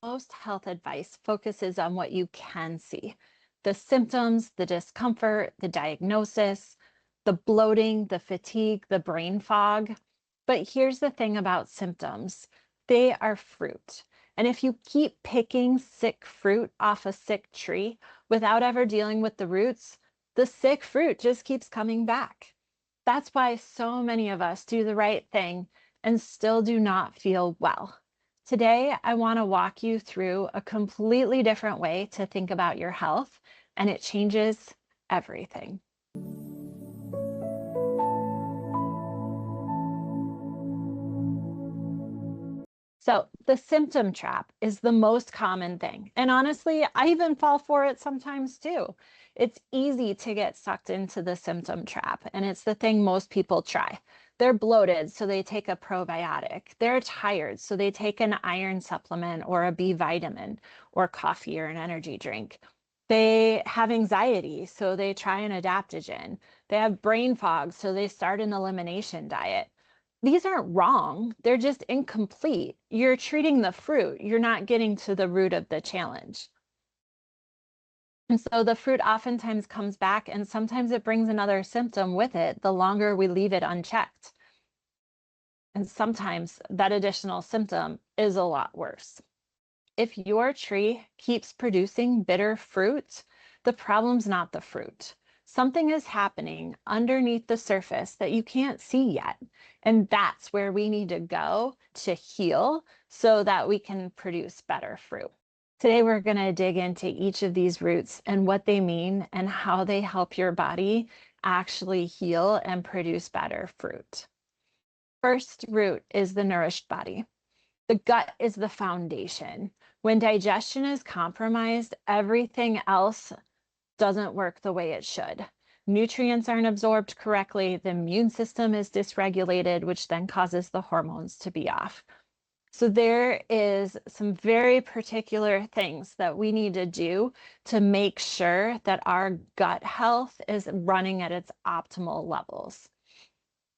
Most health advice focuses on what you can see: the symptoms, the discomfort, the diagnosis, the bloating, the fatigue, the brain fog. But here's the thing about symptoms: they are fruit. And if you keep picking sick fruit off a sick tree without ever dealing with the roots, the sick fruit just keeps coming back. That's why so many of us do the right thing and still do not feel well. Today, I want to walk you through a completely different way to think about your health, and it changes everything. So, the symptom trap is the most common thing. And honestly, I even fall for it sometimes too. It's easy to get sucked into the symptom trap, and it's the thing most people try. They're bloated, so they take a probiotic. They're tired, so they take an iron supplement or a B vitamin or coffee or an energy drink. They have anxiety, so they try an adaptogen. They have brain fog, so they start an elimination diet. These aren't wrong, they're just incomplete. You're treating the fruit, you're not getting to the root of the challenge. And so the fruit oftentimes comes back, and sometimes it brings another symptom with it the longer we leave it unchecked. And sometimes that additional symptom is a lot worse. If your tree keeps producing bitter fruit, the problem's not the fruit. Something is happening underneath the surface that you can't see yet. And that's where we need to go to heal so that we can produce better fruit. Today, we're going to dig into each of these roots and what they mean and how they help your body actually heal and produce better fruit. First root is the nourished body. The gut is the foundation. When digestion is compromised, everything else doesn't work the way it should. Nutrients aren't absorbed correctly, the immune system is dysregulated, which then causes the hormones to be off. So there is some very particular things that we need to do to make sure that our gut health is running at its optimal levels.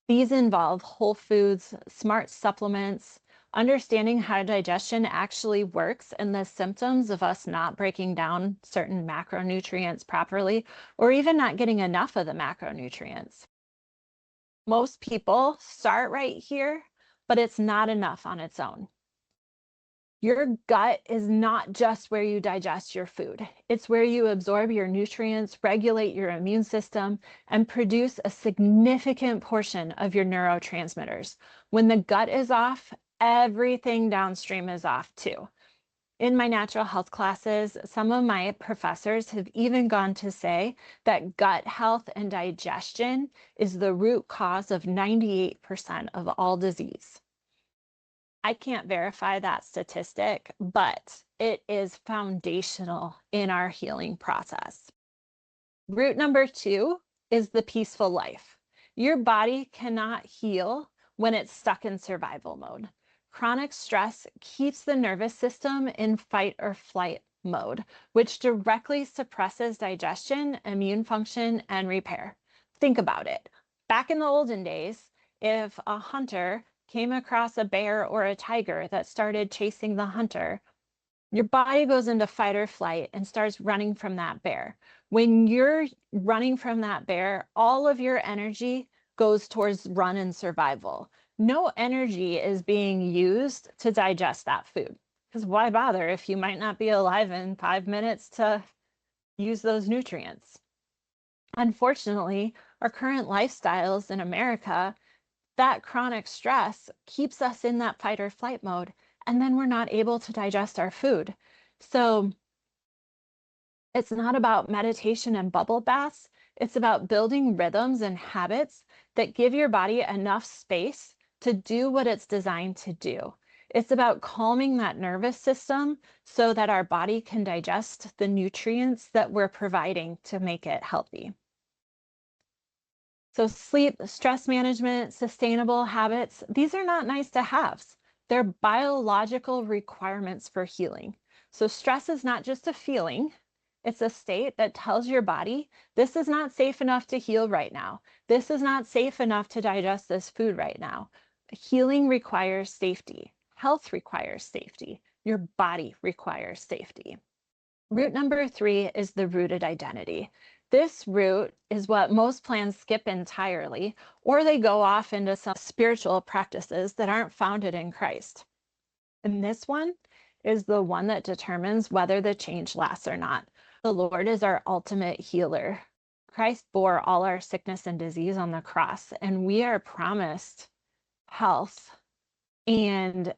These involve whole foods, smart supplements, understanding how digestion actually works and the symptoms of us not breaking down certain macronutrients properly, or even not getting enough of the macronutrients. Most people start right here, but it's not enough on its own. Your gut is not just where you digest your food. It's where you absorb your nutrients, regulate your immune system, and produce a significant portion of your neurotransmitters. When the gut is off, everything downstream is off too. In my natural health classes, some of my professors have even gone to say that gut health and digestion is the root cause of 98% of all disease. I can't verify that statistic, but it is foundational in our healing process. Root number 2 is the peaceful life. Your body cannot heal when it's stuck in survival mode. Chronic stress keeps the nervous system in fight or flight mode, which directly suppresses digestion, immune function, and repair. Think about it. Back in the olden days, if a hunter came across a bear or a tiger that started chasing the hunter, your body goes into fight or flight and starts running from that bear. When you're running from that bear, all of your energy goes towards run and survival. No energy is being used to digest that food. Because why bother if you might not be alive in 5 minutes to use those nutrients? Unfortunately, our current lifestyles in America, that chronic stress keeps us in that fight or flight mode, and then we're not able to digest our food. So it's not about meditation and bubble baths. It's about building rhythms and habits that give your body enough space to do what it's designed to do. It's about calming that nervous system so that our body can digest the nutrients that we're providing to make it healthy. So sleep, stress management, sustainable habits, these are not nice to haves. They're biological requirements for healing. So stress is not just a feeling, it's a state that tells your body, this is not safe enough to heal right now. This is not safe enough to digest this food right now. Healing requires safety. Health requires safety. Your body requires safety. Root number 3 is the rooted identity. This root is what most plans skip entirely, or they go off into some spiritual practices that aren't founded in Christ. And this one is the one that determines whether the change lasts or not. The Lord is our ultimate healer. Christ bore all our sickness and disease on the cross, and we are promised health. And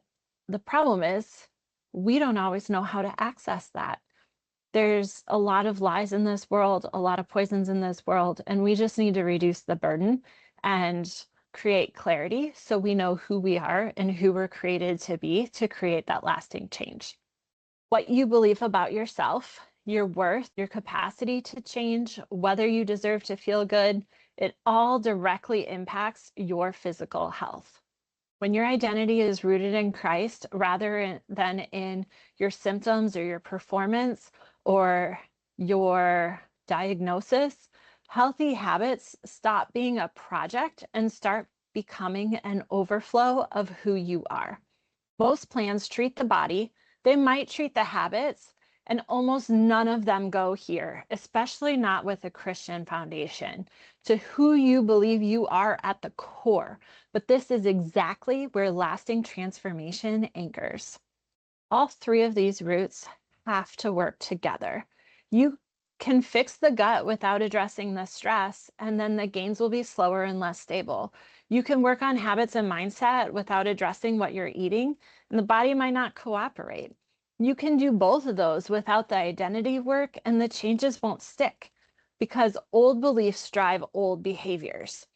the problem is, we don't always know how to access that. There's a lot of lies in this world, a lot of poisons in this world, and we just need to reduce the burden and create clarity so we know who we are and who we're created to be to create that lasting change. What you believe about yourself, your worth, your capacity to change, whether you deserve to feel good, it all directly impacts your physical health. When your identity is rooted in Christ rather than in your symptoms or your performance or your diagnosis, healthy habits stop being a project and start becoming an overflow of who you are. Most plans treat the body, they might treat the habits, and almost none of them go here, especially not with a Christian foundation, to who you believe you are at the core. But this is exactly where lasting transformation anchors. All 3 of these roots have to work together. You can fix the gut without addressing the stress, and then the gains will be slower and less stable. You can work on habits and mindset without addressing what you're eating, and the body might not cooperate. You can do both of those without the identity work, and the changes won't stick because old beliefs drive old behaviors.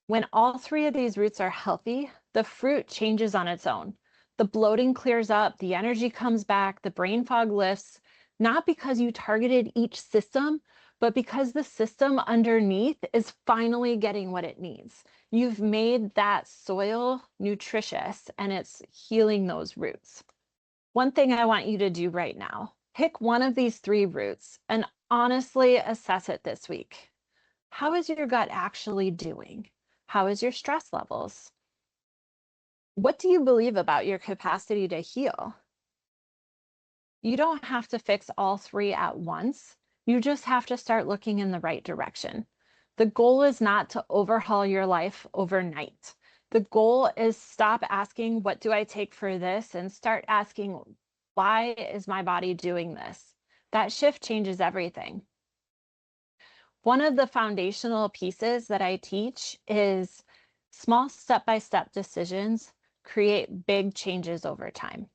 When all 3 of these roots are healthy, the fruit changes on its own. The bloating clears up, the energy comes back, the brain fog lifts, not because you targeted each system, but because the system underneath is finally getting what it needs. You've made that soil nutritious and it's healing those roots. One thing I want you to do right now, pick one of these 3 roots and honestly assess it this week. How is your gut actually doing? How is your stress levels? What do you believe about your capacity to heal? You don't have to fix all 3 at once. You just have to start looking in the right direction. The goal is not to overhaul your life overnight. The goal is stop asking, what do I take for this? And start asking, why is my body doing this? That shift changes everything. One of the foundational pieces that I teach is small step-by-step decisions create big changes over time.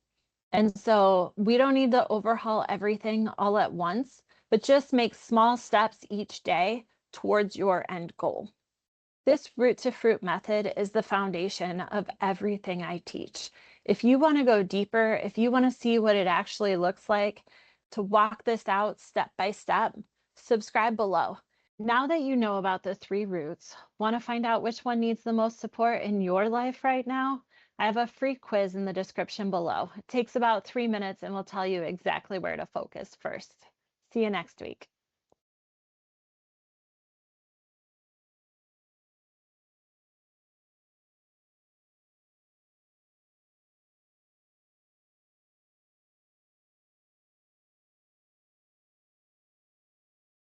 And so we don't need to overhaul everything all at once, but just make small steps each day towards your end goal. This root to fruit method is the foundation of everything I teach. If you want to go deeper, if you want to see what it actually looks like to walk this out step by step, subscribe below. Now that you know about the 3 roots, want to find out which one needs the most support in your life right now? I have a free quiz in the description below. It takes about 3 minutes and will tell you exactly where to focus first. See you next week.